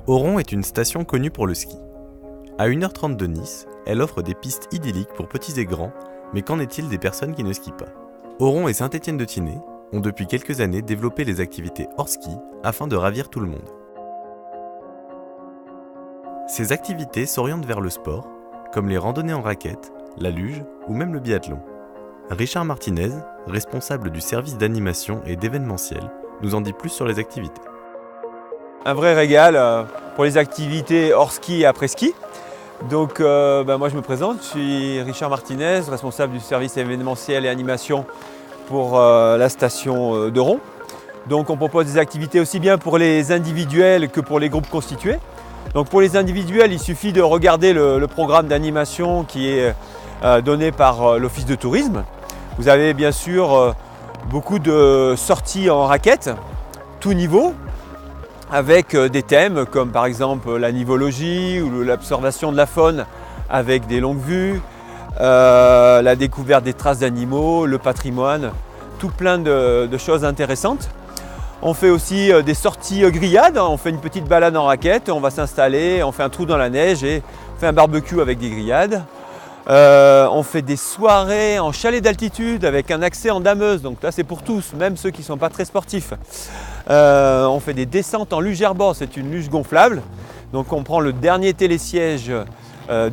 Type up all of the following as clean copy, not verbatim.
Oron est une station connue pour le ski. À 1h30 de Nice, elle offre des pistes idylliques pour petits et grands, mais qu'en est-il des personnes qui ne skient pas ? Oron et Saint-Étienne-de-Tinée ont depuis quelques années développé les activités hors ski afin de ravir tout le monde. Ces activités s'orientent vers le sport, comme les randonnées en raquettes, la luge ou même le biathlon. Richard Martinez, responsable du service d'animation et d'événementiel, nous en dit plus sur les activités. Un vrai régal pour les activités hors ski et après ski. Donc moi je me présente, je suis Richard Martinez, responsable du service événementiel et animation pour la station d'Oron. Donc on propose des activités aussi bien pour les individuels que pour les groupes constitués. Donc pour les individuels, il suffit de regarder le programme d'animation qui est donné par l'Office de tourisme. Vous avez bien sûr beaucoup de sorties en raquettes, tout niveau, avec des thèmes comme par exemple la nivologie ou l'observation de la faune avec des longues vues, la découverte des traces d'animaux, le patrimoine, tout plein de choses intéressantes. On fait aussi des sorties grillades, on fait une petite balade en raquette, on va s'installer, on fait un trou dans la neige et on fait un barbecue avec des grillades. On fait des soirées en chalet d'altitude avec un accès en dameuse, donc là c'est pour tous, même ceux qui ne sont pas très sportifs. On fait des descentes en luge airboard, c'est une luge gonflable. Donc on prend le dernier télésiège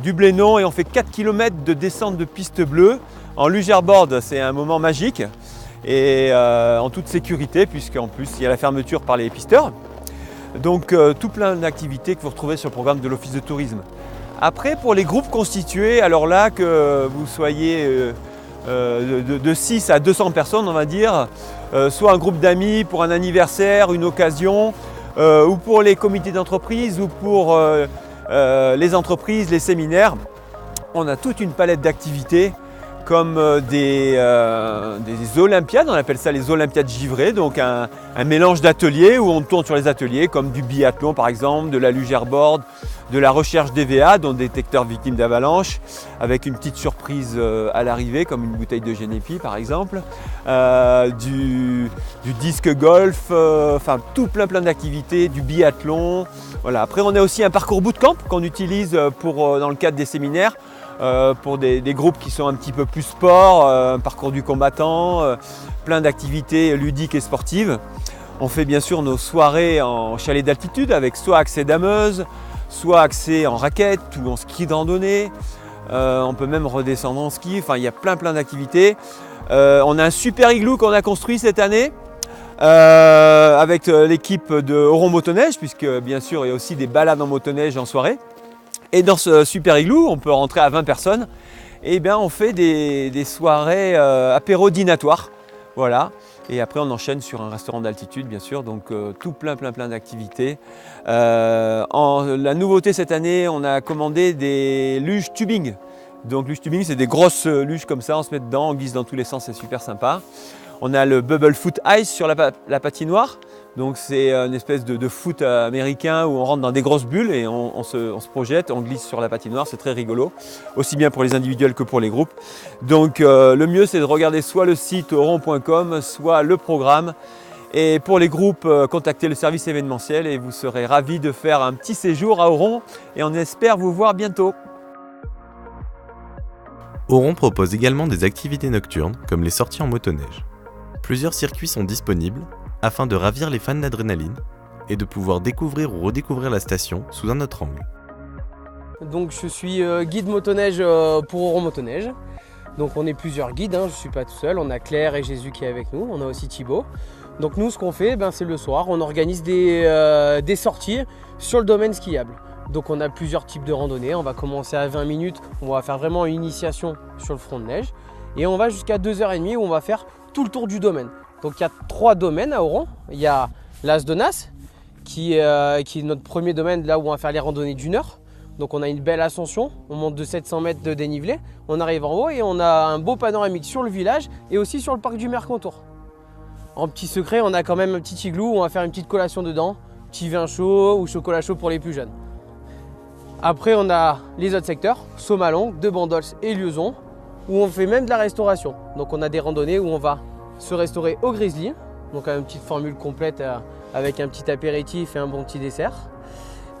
du Blénon et on fait 4 km de descente de piste bleue. En luge airboard, c'est un moment magique et en toute sécurité puisqu'en plus il y a la fermeture par les pisteurs. Donc tout plein d'activités que vous retrouvez sur le programme de l'Office de tourisme. Après pour les groupes constitués, alors là que vous soyez de 6 à 200 personnes on va dire, soit un groupe d'amis pour un anniversaire, une occasion, ou pour les comités d'entreprise ou pour les entreprises, les séminaires. On a toute une palette d'activités comme des Olympiades, on appelle ça les Olympiades givrées, donc un mélange d'ateliers où on tourne sur les ateliers comme du biathlon par exemple, de la luge airboard, de la recherche d'EVA, dont détecteur victime d'avalanche, avec une petite surprise à l'arrivée comme une bouteille de Genepi par exemple, du disque golf, enfin tout plein d'activités, du biathlon. Voilà. Après on a aussi un parcours bootcamp qu'on utilise dans le cadre des séminaires, pour des groupes qui sont un petit peu plus sport, parcours du combattant, plein d'activités ludiques et sportives. On fait bien sûr nos soirées en chalet d'altitude avec soit accès dameuse, soit accès en raquette ou en ski de randonnée. On peut même redescendre en ski, enfin il y a plein d'activités. On a un super igloo qu'on a construit cette année avec l'équipe de Oron Motoneige, puisque bien sûr il y a aussi des balades en motoneige en soirée. Et dans ce super igloo, on peut rentrer à 20 personnes. Et bien on fait des soirées apéro-dînatoires. Voilà. Et après on enchaîne sur un restaurant d'altitude bien sûr, donc tout plein d'activités. La nouveauté cette année, on a commandé des luges tubing. Donc luge tubing, c'est des grosses luges comme ça, on se met dedans, on glisse dans tous les sens, c'est super sympa. On a le Bubble Foot Ice sur la patinoire. Donc c'est une espèce de foot américain où on rentre dans des grosses bulles et on se projette, on glisse sur la patinoire, c'est très rigolo, aussi bien pour les individuels que pour les groupes. Donc le mieux c'est de regarder soit le site oron.com, soit le programme. Et pour les groupes, contactez le service événementiel et vous serez ravis de faire un petit séjour à Oron et on espère vous voir bientôt. Oron propose également des activités nocturnes comme les sorties en motoneige. Plusieurs circuits sont disponibles afin de ravir les fans d'adrénaline et de pouvoir découvrir ou redécouvrir la station sous un autre angle. Donc je suis guide motoneige pour Oron Motoneige. Donc on est plusieurs guides, je ne suis pas tout seul, on a Claire et Jésus qui est avec nous, on a aussi Thibaut. Donc nous ce qu'on fait, c'est le soir, on organise des sorties sur le domaine skiable. Donc on a plusieurs types de randonnées, on va commencer à 20 minutes, on va faire vraiment une initiation sur le front de neige. Et on va jusqu'à 2h30 où on va faire tout le tour du domaine. Donc il y a 3 domaines à Oron. Il y a l'As de Nas qui est notre premier domaine, là où on va faire les randonnées d'1 heure. Donc on a une belle ascension, on monte de 700 mètres de dénivelé, on arrive en haut et on a un beau panoramique sur le village et aussi sur le parc du Mercantour. En petit secret, on a quand même un petit igloo où on va faire une petite collation dedans, petit vin chaud ou chocolat chaud pour les plus jeunes. Après on a les autres secteurs, Saumalon, De Bandols et Lieuson, où on fait même de la restauration. Donc on a des randonnées où on va se restaurer au Grizzly, donc une petite formule complète avec un petit apéritif et un bon petit dessert.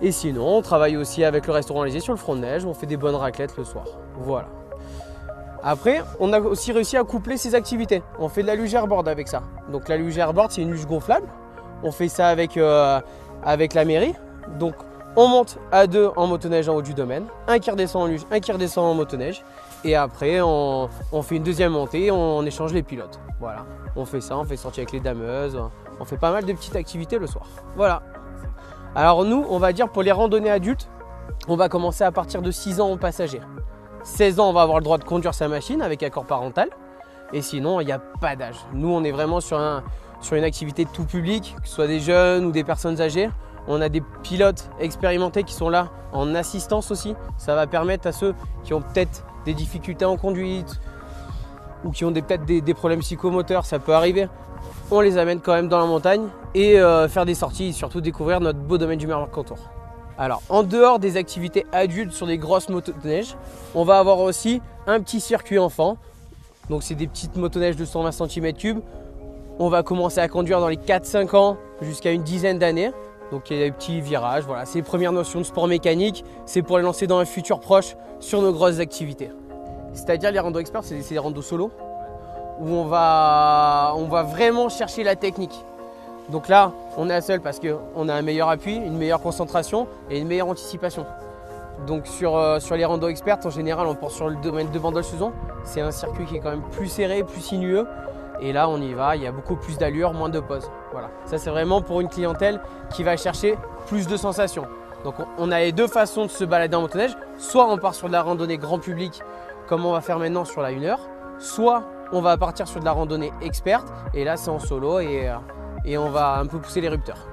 Et sinon, on travaille aussi avec le restaurant Léger sur le front de neige, on fait des bonnes raclettes le soir. Voilà. Après, on a aussi réussi à coupler ces activités. On fait de la luge airboard avec ça. Donc la luge airboard, c'est une luge gonflable. On fait ça avec la mairie. Donc on monte à 2 en motoneige en haut du domaine, un qui redescend en luge, un qui redescend en motoneige. Et après, on fait une deuxième montée, on échange les pilotes. Voilà. On fait ça, on fait sortir avec les dameuses. On fait pas mal de petites activités le soir. Voilà. Alors nous, on va dire pour les randonnées adultes, on va commencer à partir de 6 ans en passager. 16 ans, on va avoir le droit de conduire sa machine avec accord parental. Et sinon, il n'y a pas d'âge. Nous, on est vraiment sur une activité tout public, que ce soit des jeunes ou des personnes âgées. On a des pilotes expérimentés qui sont là en assistance aussi. Ça va permettre à ceux qui ont peut-être des difficultés en conduite ou qui ont peut-être des problèmes psychomoteurs, ça peut arriver. On les amène quand même dans la montagne et faire des sorties et surtout découvrir notre beau domaine du Mercantour. Alors, en dehors des activités adultes sur des grosses motoneiges, on va avoir aussi un petit circuit enfant. Donc, c'est des petites motoneiges de 120 cm3. On va commencer à conduire dans les 4-5 ans jusqu'à une dizaine d'années. Donc, il y a des petits virages. Voilà, c'est les premières notions de sport mécanique. C'est pour les lancer dans un futur proche sur nos grosses activités. C'est-à-dire, les randos experts, c'est des randos solo où on va vraiment chercher la technique. Donc là, on est seul parce qu'on a un meilleur appui, une meilleure concentration et une meilleure anticipation. Donc sur les randos experts, en général, on pense sur le domaine de Bandol-Suzon. C'est un circuit qui est quand même plus serré, plus sinueux. Et là, on y va, il y a beaucoup plus d'allure, moins de pause. Voilà. Ça, c'est vraiment pour une clientèle qui va chercher plus de sensations. Donc on a les deux façons de se balader en motoneige. Soit on part sur de la randonnée grand public, comme on va faire maintenant sur la 1 heure. Soit on va partir sur de la randonnée experte. Et là, c'est en solo et on va un peu pousser les rupteurs.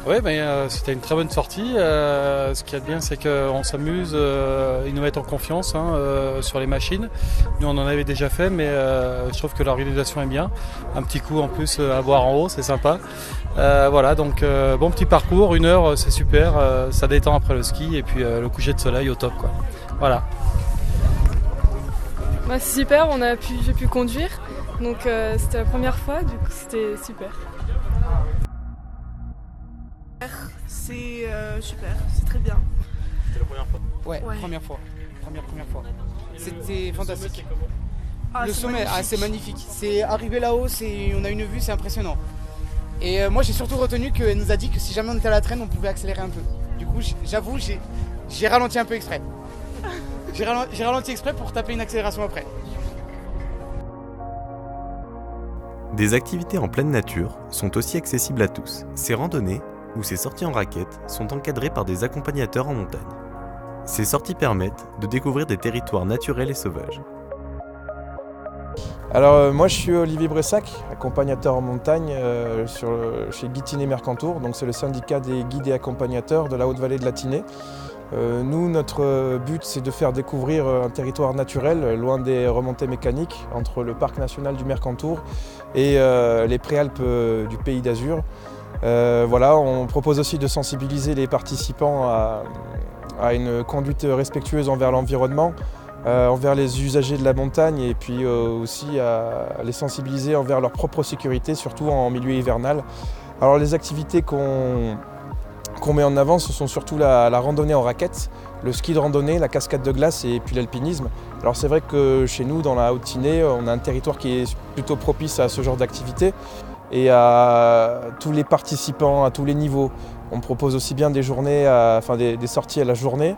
Oui, c'était une très bonne sortie. Ce qu'il y a de bien, c'est qu'on s'amuse, ils nous mettent en confiance sur les machines. Nous, on en avait déjà fait, mais je trouve que l'organisation est bien. Un petit coup en plus à boire en haut, c'est sympa. Voilà, donc bon petit parcours, 1 heure, c'est super. Ça détend après le ski et puis le coucher de soleil au top, quoi. Voilà. C'est super, j'ai pu conduire. Donc c'était la première fois, du coup c'était super. C'est super, c'est très bien. C'était la première fois? Ouais. Première fois. C'était fantastique. Le sommet, c'est magnifique. C'est arrivé là-haut, on a une vue, c'est impressionnant. Et moi j'ai surtout retenu qu'elle nous a dit que si jamais on était à la traîne, on pouvait accélérer un peu. Du coup, j'avoue, j'ai ralenti un peu exprès. J'ai ralenti exprès pour taper une accélération après. Des activités en pleine nature sont aussi accessibles à tous. Ces randonnées, ou ces sorties en raquettes, sont encadrées par des accompagnateurs en montagne. Ces sorties permettent de découvrir des territoires naturels et sauvages. Alors moi je suis Olivier Bressac, accompagnateur en montagne chez Guide Tinée Mercantour, donc c'est le syndicat des guides et accompagnateurs de la Haute-Vallée de la Tinée. Nous, notre but, c'est de faire découvrir un territoire naturel, loin des remontées mécaniques, entre le parc national du Mercantour et les préalpes du Pays d'Azur. Voilà, on propose aussi de sensibiliser les participants à une conduite respectueuse envers l'environnement, envers les usagers de la montagne et puis aussi à les sensibiliser envers leur propre sécurité, surtout en milieu hivernal. Alors les activités qu'on met en avant, ce sont surtout la randonnée en raquettes, le ski de randonnée, la cascade de glace et puis l'alpinisme. Alors c'est vrai que chez nous, dans la Haute-Tinée, on a un territoire qui est plutôt propice à ce genre d'activité et à tous les participants, à tous les niveaux. On propose aussi bien des journées, des sorties à la journée,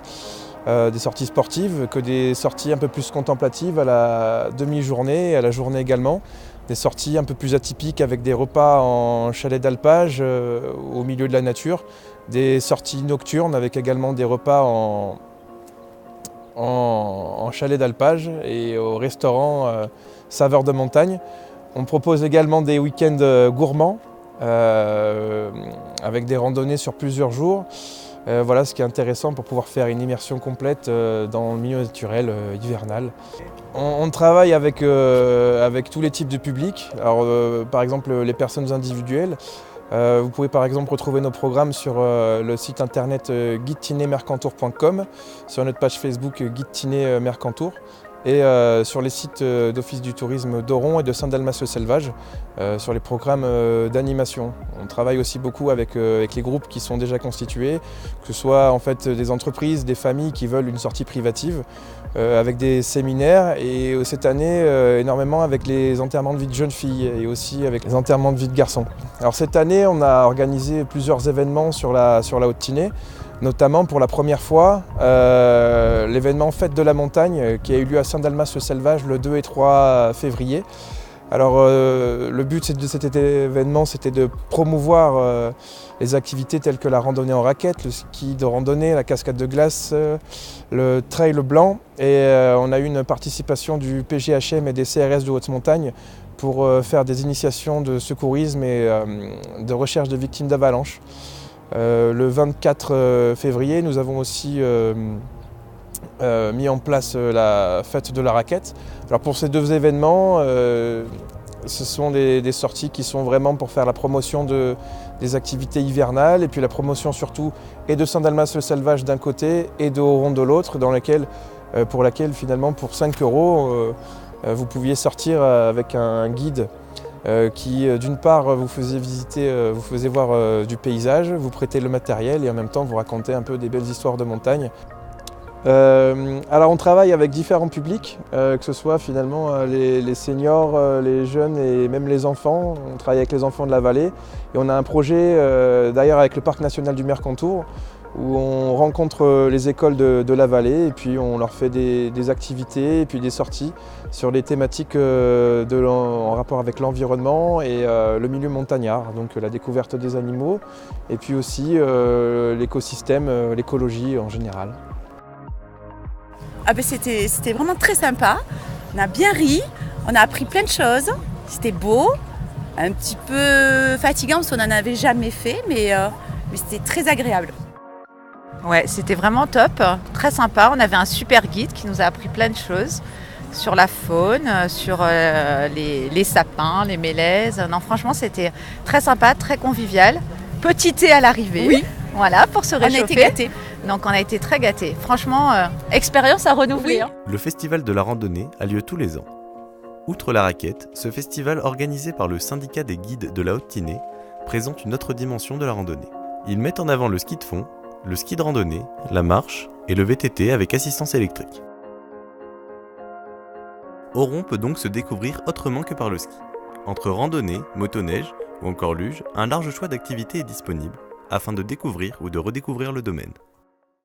des sorties sportives, que des sorties un peu plus contemplatives à la demi-journée et à la journée également. Des sorties un peu plus atypiques avec des repas en chalet d'alpage au milieu de la nature. Des sorties nocturnes avec également des repas en chalet d'alpage et au restaurant Saveurs de Montagne. On propose également des week-ends gourmands avec des randonnées sur plusieurs jours. Voilà ce qui est intéressant pour pouvoir faire une immersion complète dans le milieu naturel hivernal. On travaille avec tous les types de publics. Alors, par exemple, les personnes individuelles. Vous pouvez par exemple retrouver nos programmes sur le site internet guidetinémercantour.com, sur notre page Facebook Guide Tinée Mercantour. et sur les sites d'Office du tourisme d'Oron et de Saint-Dalmas-le-Selvage sur les programmes d'animation. On travaille aussi beaucoup avec les groupes qui sont déjà constitués, que ce soit en fait des entreprises, des familles qui veulent une sortie privative, avec des séminaires et cette année énormément avec les enterrements de vie de jeunes filles et aussi avec les enterrements de vie de garçons. Alors cette année on a organisé plusieurs événements sur la Haute-Tinée, notamment pour la première fois l'événement Fête de la montagne qui a eu lieu à Saint-Dalmas-le-Selvage le 2 et 3 février. Alors le but de cet événement c'était de promouvoir les activités telles que la randonnée en raquette, le ski de randonnée, la cascade de glace, le trail blanc et on a eu une participation du PGHM et des CRS de haute montagne pour faire des initiations de secourisme et de recherche de victimes d'avalanche. Le 24 février, nous avons aussi mis en place la fête de la raquette. Alors pour ces deux événements, ce sont des sorties qui sont vraiment pour faire la promotion des activités hivernales et puis la promotion surtout et de Saint-Dalmas-le-Selvage d'un côté et de Oron de l'autre, pour laquelle finalement pour 5 € vous pouviez sortir avec un guide qui d'une part vous faisait visiter, vous faisait voir du paysage, vous prêtez le matériel et en même temps vous racontez un peu des belles histoires de montagne. Alors on travaille avec différents publics, que ce soit finalement les seniors, les jeunes et même les enfants. On travaille avec les enfants de la vallée et on a un projet d'ailleurs avec le Parc national du Mercantour où on rencontre les écoles de la vallée et puis on leur fait des activités et puis des sorties sur les thématiques en rapport avec l'environnement et le milieu montagnard, donc la découverte des animaux et puis aussi l'écosystème, l'écologie en général. Ah ben c'était vraiment très sympa, on a bien ri, on a appris plein de choses, c'était beau, un petit peu fatigant parce qu'on n'en avait jamais fait, mais c'était très agréable. Ouais, c'était vraiment top, très sympa, on avait un super guide qui nous a appris plein de choses sur la faune, sur les sapins, les mélèzes. Non, franchement c'était très sympa, très convivial, petit thé à l'arrivée. Oui. Voilà, pour se réchauffer. On a été gâtés. Donc on a été très gâtés. Franchement, expérience à renouveler. Oui. Hein. Le festival de la randonnée a lieu tous les ans. Outre la raquette, ce festival organisé par le syndicat des guides de la Haute-Tinée présente une autre dimension de la randonnée. Il met en avant le ski de fond, le ski de randonnée, la marche et le VTT avec assistance électrique. Oron peut donc se découvrir autrement que par le ski. Entre randonnée, motoneige ou encore luge, un large choix d'activités est disponible afin de découvrir ou de redécouvrir le domaine.